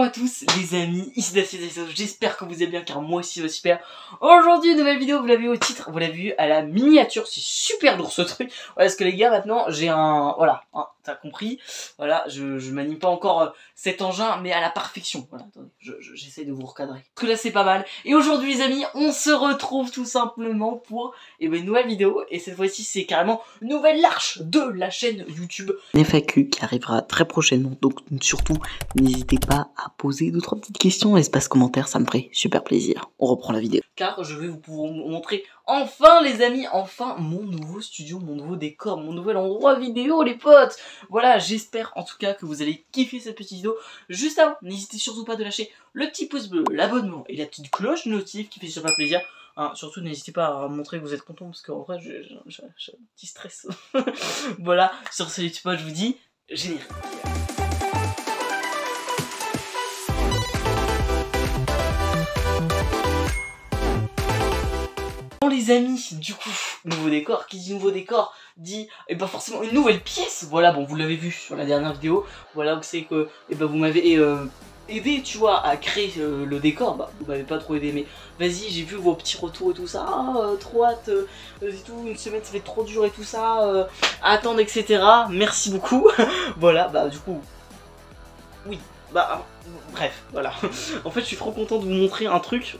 à tous les amis, ici Dacier, j'espère que vous allez bien car moi aussi je vais super. Aujourd'hui une nouvelle vidéo, vous l'avez vu au titre, vous l'avez vu à la miniature, c'est super lourd ce truc. Voilà, parce que les gars maintenant j'ai un, voilà, hein, t'as compris, voilà, je manie pas encore cet engin mais à la perfection. Voilà, attendez, j'essaie de vous recadrer. Parce que là c'est pas mal. Et aujourd'hui les amis, on se retrouve tout simplement pour une nouvelle vidéo. Et cette fois-ci c'est carrément une nouvelle larche de la chaîne YouTube FAQ qui arrivera très prochainement. Donc surtout n'hésitez pas à poser 2-3 petites questions, espace commentaire, ça me ferait super plaisir. On reprend la vidéo. Car je vais vous montrer enfin les amis, enfin mon nouveau studio, mon nouveau décor, mon nouvel endroit vidéo les potes. Voilà, j'espère en tout cas que vous allez kiffer cette petite vidéo. Juste avant, n'hésitez surtout pas de lâcher le petit pouce bleu, l'abonnement et la petite cloche notif qui fait super plaisir. Hein, surtout n'hésitez pas à montrer que vous êtes content parce qu'en vrai j'ai un petit stress. Voilà, sur ce YouTube je vous dis générique. Bon les amis, du coup, nouveau décor, qui dit nouveau décor dit pas forcément une nouvelle pièce. Voilà, bon vous l'avez vu sur la dernière vidéo, voilà c'est que vous m'avez aidé, tu vois, à créer le décor. Bah vous m'avez pas trop aidé, mais vas-y, j'ai vu vos petits retours et tout ça, trop hâte, et tout, une semaine ça fait trop dur et tout ça, attendre etc. Merci beaucoup. Voilà, bah du coup, oui. Bah, bref, voilà. En fait, je suis trop content de vous montrer un truc.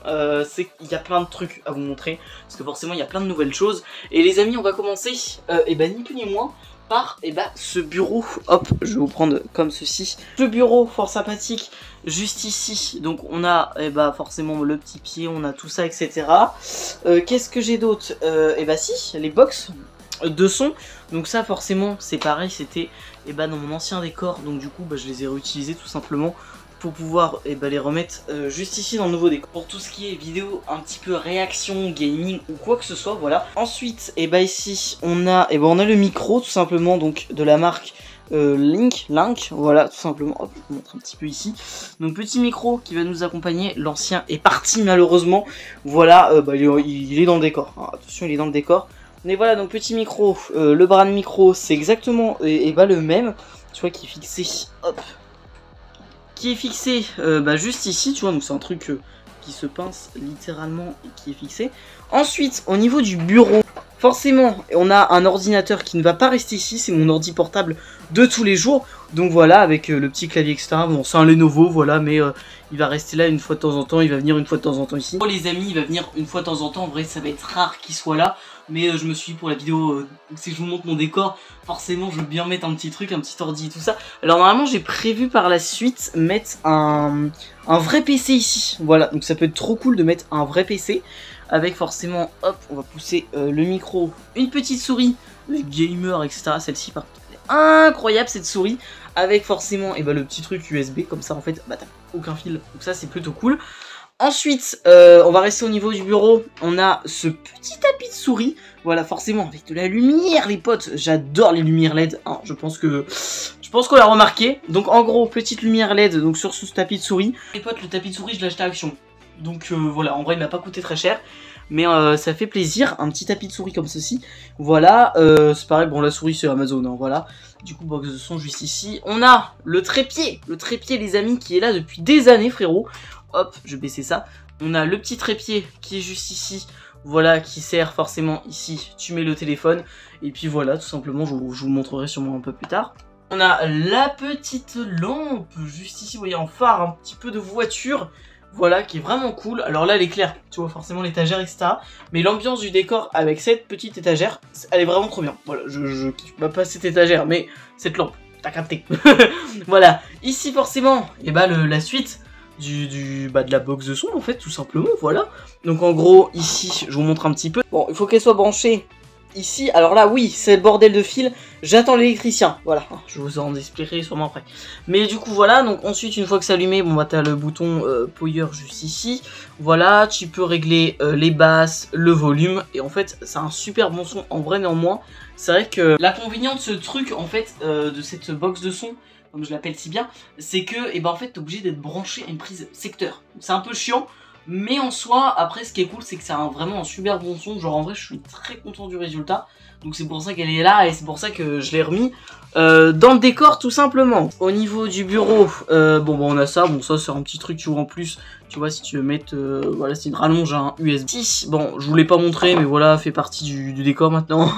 C'est qu'il y a plein de trucs à vous montrer. Parce que forcément, il y a plein de nouvelles choses. Et les amis, on va commencer, ni plus ni moins, par ce bureau. Hop, je vais vous prendre comme ceci. Ce bureau fort sympathique, juste ici. Donc, on a forcément le petit pied, on a tout ça, etc. Qu'est-ce que j'ai d'autre? Si, les box de son. Donc ça forcément c'est pareil, c'était dans mon ancien décor, donc du coup je les ai réutilisés tout simplement pour pouvoir les remettre juste ici dans le nouveau décor. Pour tout ce qui est vidéo un petit peu réaction, gaming ou quoi que ce soit, voilà. Ensuite ici on a on a le micro tout simplement, donc de la marque Link, voilà tout simplement. Hop, je vous montre un petit peu ici. Donc petit micro qui va nous accompagner. L'ancien est parti malheureusement. Voilà, il est dans le décor. Alors, attention, il est dans le décor. Mais voilà, donc petit micro, le bras de micro c'est exactement le même, tu vois, qui est fixé, hop, qui est fixé juste ici, tu vois, donc c'est un truc qui se pince littéralement et qui est fixé. Ensuite, au niveau du bureau, forcément, on a un ordinateur qui ne va pas rester ici, c'est mon ordi portable de tous les jours. Donc voilà, avec le petit clavier etc. Bon, c'est un Lenovo, voilà, mais il va rester là une fois de temps en temps, il va venir une fois de temps en temps ici. Pour les amis, il va venir une fois de temps en temps, en vrai ça va être rare qu'il soit là. Mais je me suis dit pour la vidéo, si je vous montre mon décor, forcément je veux bien mettre un petit truc, un petit ordi et tout ça. Alors normalement j'ai prévu par la suite mettre un vrai PC ici. Voilà, donc ça peut être trop cool de mettre un vrai PC. Avec forcément, hop, on va pousser le micro, une petite souris, les gamers etc. Celle-ci par contre, elle est incroyable cette souris. Avec forcément le petit truc USB, comme ça en fait, t'as aucun fil. Donc ça c'est plutôt cool. Ensuite, on va rester au niveau du bureau. On a ce petit tapis de souris. Voilà, forcément, avec de la lumière, les potes. J'adore les lumières LED. Hein, je pense qu'on l'a remarqué. Donc, en gros, petite lumière LED donc sur ce tapis de souris. Les potes, le tapis de souris, je l'ai acheté à Action. Donc, voilà, en vrai, il m'a pas coûté très cher. Mais ça fait plaisir. Un petit tapis de souris comme ceci. Voilà, c'est pareil. Bon, la souris, c'est Amazon. Hein, voilà. Du coup, box de son juste ici. On a le trépied. Le trépied, les amis, qui est là depuis des années, frérot. Hop, je vais baisser ça. On a le petit trépied qui est juste ici. Voilà, qui sert forcément ici. Tu mets le téléphone. Et puis voilà, tout simplement, je vous montrerai sûrement un peu plus tard. On a la petite lampe juste ici. Vous voyez, en phare, un petit peu de voiture. Voilà, qui est vraiment cool. Alors là, elle est claire. Tu vois, forcément, l'étagère, etc. Mais l'ambiance du décor avec cette petite étagère, elle est vraiment trop bien. Voilà, je kiffe pas cette étagère, mais cette lampe. T'as capté. Voilà. Ici, forcément, la suite de la box de son en fait, tout simplement, voilà. Donc en gros ici je vous montre un petit peu. Bon, il faut qu'elle soit branchée ici. Alors là oui, c'est le bordel de fil, j'attends l'électricien, voilà, je vous en expliquerai sûrement après. Mais du coup voilà, donc ensuite une fois que c'est allumé, bon t'as le bouton power juste ici. Voilà, tu peux régler les basses, le volume, et en fait c'est un super bon son en vrai. Néanmoins c'est vrai que l'inconvénient de ce truc en fait, de cette box de son, comme je l'appelle si bien, c'est que en fait t'es obligé d'être branché à une prise secteur. C'est un peu chiant, mais en soi, après ce qui est cool, c'est que c'est vraiment un super bon son. Genre en vrai je suis très content du résultat. Donc c'est pour ça qu'elle est là et c'est pour ça que je l'ai remis dans le décor tout simplement. Au niveau du bureau, bon on a ça, bon ça c'est un petit truc tu vois en plus, tu vois si tu veux mettre, voilà c'est une rallonge à un USB. Bon je vous l'ai pas montré mais voilà fait partie du décor maintenant.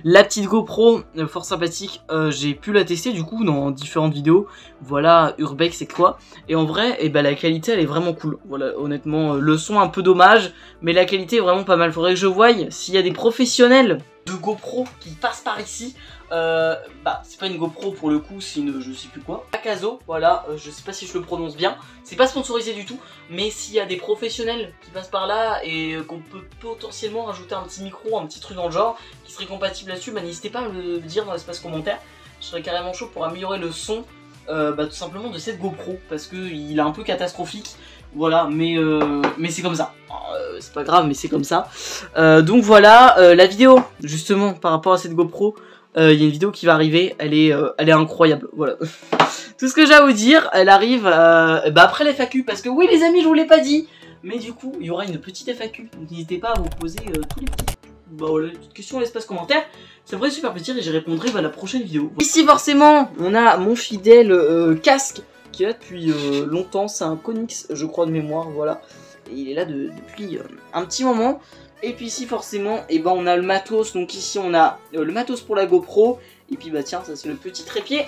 La petite GoPro, fort sympathique, j'ai pu la tester du coup dans différentes vidéos, voilà Urbex c'est quoi. Et en vrai, eh ben, la qualité elle est vraiment cool, voilà honnêtement le son un peu dommage, mais la qualité est vraiment pas mal. Faudrait que je voie s'il y a des professionnels de GoPro qui passent par ici. Bah c'est pas une GoPro pour le coup, c'est une je sais plus quoi. Akazo, voilà, je sais pas si je le prononce bien. C'est pas sponsorisé du tout, mais s'il y a des professionnels qui passent par là et qu'on peut potentiellement rajouter un petit micro, un petit truc dans le genre qui serait compatible là-dessus, bah n'hésitez pas à me le dire dans l'espace commentaire. Je serais carrément chaud pour améliorer le son, bah tout simplement de cette GoPro parce que il est un peu catastrophique. Voilà, mais c'est comme ça. C'est pas grave, mais c'est comme ça. Donc voilà, la vidéo, justement, par rapport à cette GoPro, il y a une vidéo qui va arriver, elle est incroyable, voilà. Tout ce que j'ai à vous dire, elle arrive bah après la FAQ, parce que oui les amis, je vous l'ai pas dit, mais du coup, il y aura une petite FAQ, donc n'hésitez pas à vous poser tous les petits bah, voilà, les petites questions dans l'espace commentaire. Ça devrait être super plaisir et j'y répondrai à la prochaine vidéo. Ici forcément, on a mon fidèle casque, qui est là depuis longtemps, c'est un Konix je crois de mémoire, voilà. Et il est là depuis un petit moment. Et puis ici forcément, et ben on a le matos, donc ici on a le matos pour la GoPro. Et puis bah tiens, ça c'est le petit trépied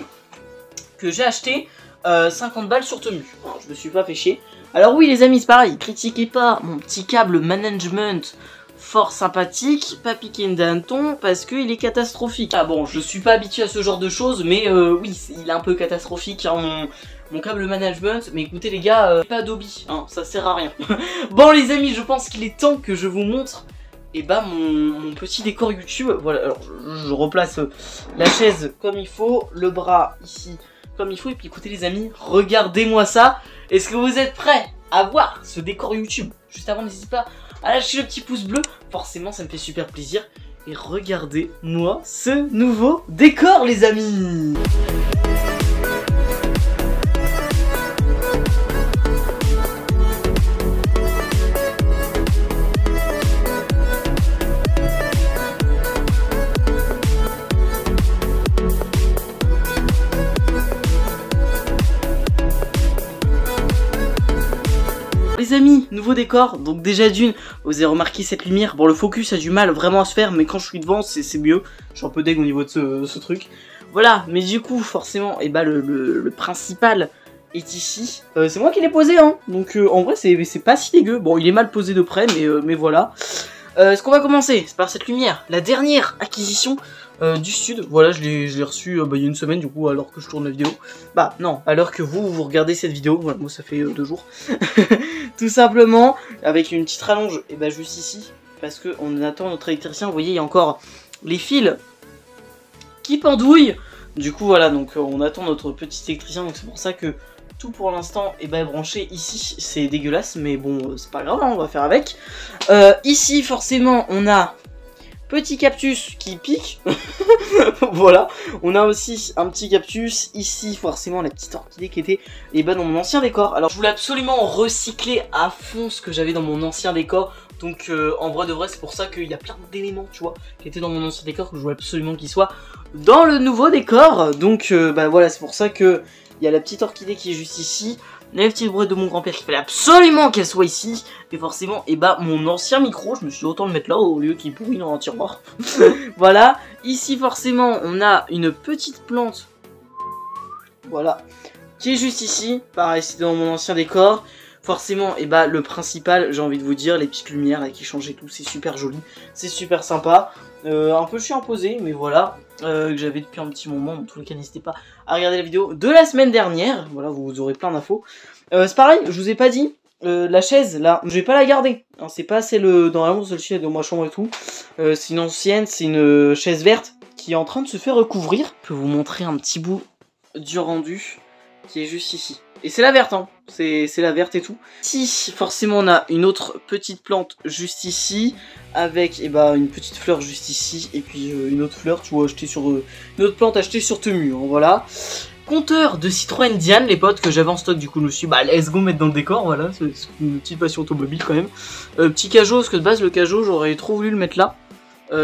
que j'ai acheté, 50 balles sur Temu. Alors, je me suis pas fait chier. Alors oui les amis, c'est pareil, critiquez pas mon petit câble management fort sympathique, pas piqué d'un ton, parce qu'il est catastrophique. Ah bon, je suis pas habitué à ce genre de choses, mais oui, il est un peu catastrophique, hein, mon câble management. Mais écoutez les gars, pas Adobe, hein, ça sert à rien. Bon les amis, je pense qu'il est temps que je vous montre et bah mon petit décor YouTube. Voilà, alors je replace la chaise comme il faut, le bras ici comme il faut, et puis écoutez les amis, regardez-moi ça. Est-ce que vous êtes prêts à voir ce décor YouTube? Juste avant, n'hésitez pas à lâcher le petit pouce bleu, forcément ça me fait super plaisir. Et regardez-moi ce nouveau décor les amis. Les amis, nouveau décor, donc déjà d'une, vous avez remarqué cette lumière, bon le focus a du mal vraiment à se faire, mais quand je suis devant c'est mieux, je suis un peu deg au niveau de ce truc. Voilà, mais du coup forcément, et bah le principal est ici, c'est moi qui l'ai posé hein, donc en vrai c'est pas si dégueu, bon il est mal posé de près, mais voilà. Ce qu'on va commencer, c'est par cette lumière, la dernière acquisition du sud. Voilà, je l'ai reçu bah, il y a une semaine du coup, alors que je tourne la vidéo. Bah non, alors que vous regardez cette vidéo, voilà, moi ça fait 2 jours. Tout simplement, avec une petite rallonge, et bah juste ici, parce qu'on attend notre électricien. Vous voyez, il y a encore les fils qui pendouillent. Du coup voilà, donc on attend notre petit électricien, donc c'est pour ça que tout pour l'instant est branché ici. C'est dégueulasse, mais bon, c'est pas grave, hein, on va faire avec. Ici, forcément, on a petit cactus qui pique. Voilà, on a aussi un petit cactus. Ici, forcément, la petite orchidée qui était dans mon ancien décor. Alors, je voulais absolument recycler à fond ce que j'avais dans mon ancien décor. Donc, en vrai de vrai, c'est pour ça qu'il y a plein d'éléments, tu vois, qui étaient dans mon ancien décor, que je voulais absolument qu'ils soient dans le nouveau décor. Donc, bah voilà, c'est pour ça que il y a la petite orchidée qui est juste ici, la petite brouette de mon grand-père qu'il fallait absolument qu'elle soit ici, et forcément, et bah mon ancien micro, je me suis dit autant le mettre là au lieu qu'il pourrit dans un tiroir. Voilà, ici forcément, on a une petite plante, voilà, qui est juste ici, pareil, c'était dans mon ancien décor. Forcément, et bah le principal, j'ai envie de vous dire, les petites lumières là, qui changent et tout, c'est super joli, c'est super sympa. Un peu chiant à poser, mais voilà, que j'avais depuis un petit moment. En tous les cas, n'hésitez pas à regarder la vidéo de la semaine dernière. Voilà, vous aurez plein d'infos. C'est pareil, je vous ai pas dit, la chaise là, je vais pas la garder. Hein, c'est pas celle normalement celle-ci est dans ma chambre et tout. C'est une ancienne, c'est une chaise verte qui est en train de se faire recouvrir. Je peux vous montrer un petit bout du rendu qui est juste ici. Et c'est la verte, hein, c'est la verte et tout. Ici, forcément, on a une autre petite plante juste ici, avec une petite fleur juste ici, et puis une autre fleur, tu vois, achetée sur une autre plante achetée sur Temu, hein, voilà. Compteur de Citroën Diane, les potes, que j'avais en stock, du coup, je me suis dit, bah, let's go mettre dans le décor, voilà, c'est une petite passion automobile quand même. Petit Cajo, parce que de base, le Cajo, j'aurais trop voulu le mettre là.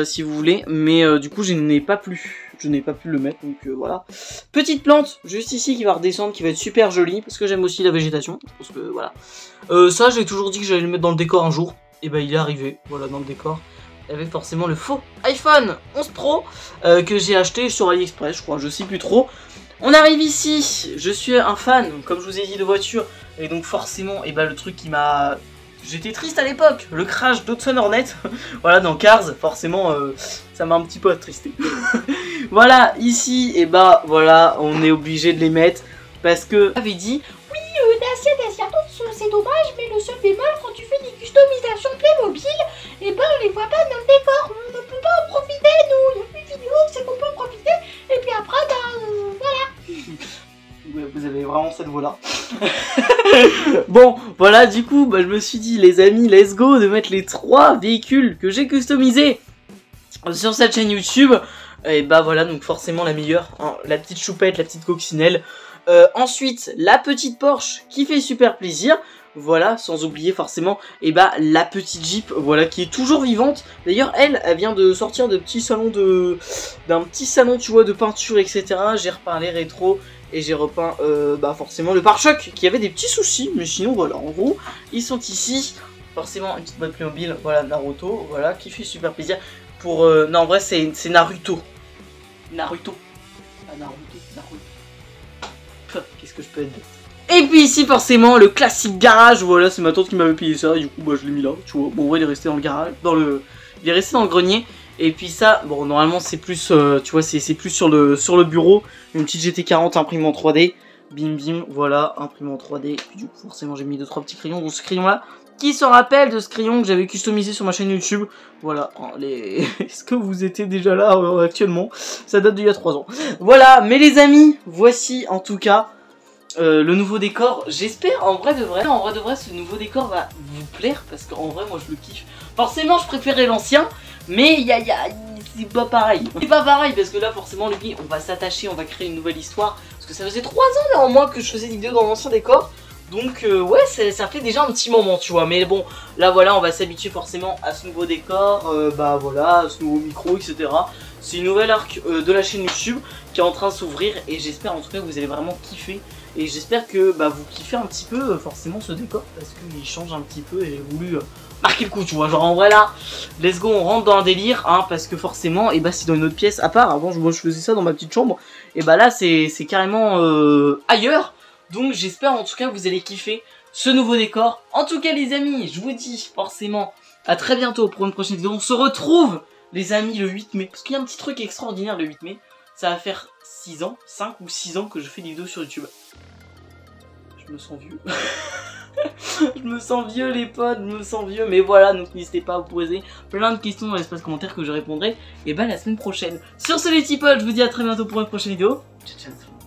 si vous voulez, mais du coup je n'ai pas pu le mettre, donc voilà. Petite plante juste ici qui va redescendre, qui va être super jolie, parce que j'aime aussi la végétation, parce que voilà. Ça j'ai toujours dit que j'allais le mettre dans le décor un jour, et bah il est arrivé, voilà, dans le décor, avec forcément le faux iPhone 11 Pro que j'ai acheté sur AliExpress, je crois, je sais plus trop. On arrive ici, je suis un fan, comme je vous ai dit, de voiture, et donc forcément, et bah le truc qui m'a... J'étais triste à l'époque, le crash d'Hudson Hornet, voilà, dans Cars, forcément, ça m'a un petit peu attristé. Voilà, ici, et bah, voilà, on est obligé de les mettre, parce que... J'avais dit, oui, Dacia, c'est dommage, mais le seul bémol, quand tu fais des customisations Playmobil, et ben, on les voit pas dans le décor, on ne peut pas en profiter, nous, il y a plus de vidéos, c'est qu'on peut en profiter, et puis après, voilà. Vous avez vraiment cette voix-là. Bon, voilà, du coup, bah, je me suis dit, les amis, let's go, de mettre les 3 véhicules que j'ai customisés sur cette chaîne YouTube. Et bah voilà, donc forcément la meilleure, hein, la petite choupette, la petite coccinelle. Ensuite, la petite Porsche qui fait super plaisir. Voilà, sans oublier forcément, et bah la petite Jeep, voilà, qui est toujours vivante. D'ailleurs, elle vient de sortir d'un petit salon, tu vois, de peinture, etc. J'ai repeint les rétros. Et j'ai repeint bah forcément le pare-choc qui avait des petits soucis, mais sinon voilà, en gros, ils sont ici. Forcément une petite boîte Playmobil, voilà, Naruto, voilà, qui fait super plaisir. Pour non, en vrai c'est Naruto. Naruto. Ah, Naruto. Qu'est-ce que je peux être bête. Et puis ici forcément le classique garage, voilà, c'est ma tante qui m'avait payé ça, et du coup bah je l'ai mis là, tu vois. Bon, ouais, il est resté dans le garage, il est resté dans le grenier. Et puis ça, bon, normalement c'est plus, tu vois, c'est plus sur le bureau. Une petite GT40 imprimée en 3D. Bim bim, voilà, imprimée en 3D. Et puis du coup, forcément, j'ai mis 2-3 petits crayons. Donc ce crayon-là, qui se rappelle de ce crayon que j'avais customisé sur ma chaîne YouTube. Voilà, est-ce que vous étiez déjà là actuellement? Ça date d'il y a 3 ans. Voilà, mais les amis, voici en tout cas le nouveau décor. J'espère, en vrai de vrai, ce nouveau décor va vous plaire. Parce qu'en vrai, moi, je le kiffe. Forcément, je préférais l'ancien. Mais c'est pas pareil. C'est pas pareil parce que là forcément lui on va s'attacher, on va créer une nouvelle histoire. Parce que ça faisait 3 ans là en moins que je faisais des vidéos dans l'ancien décor. Donc ouais ça fait déjà un petit moment tu vois. Mais bon là voilà on va s'habituer forcément à ce nouveau décor. Bah voilà, à ce nouveau micro etc. C'est une nouvelle arc de la chaîne YouTube qui est en train de s'ouvrir. Et j'espère en tout cas que vous allez vraiment kiffer. Et j'espère que bah, vous kiffez un petit peu forcément ce décor. Parce qu'il change un petit peu et j'ai voulu... marquer le coup tu vois, genre en vrai là, let's go, on rentre dans un délire, hein, parce que forcément, et bah c'est dans une autre pièce, à part, avant moi je faisais ça dans ma petite chambre, et bah là c'est carrément ailleurs, donc j'espère en tout cas que vous allez kiffer ce nouveau décor. En tout cas les amis, je vous dis forcément, à très bientôt pour une prochaine vidéo, on se retrouve les amis le 8 mai, parce qu'il y a un petit truc extraordinaire le 8 mai, ça va faire 6 ans, 5 ou 6 ans que je fais des vidéos sur YouTube. Je me sens vieux. Je me sens vieux les potes, je me sens vieux, mais voilà, donc n'hésitez pas à vous poser plein de questions dans l'espace commentaire que je répondrai, et bah la semaine prochaine. Sur ce les petits potes, je vous dis à très bientôt pour une prochaine vidéo. Ciao ciao.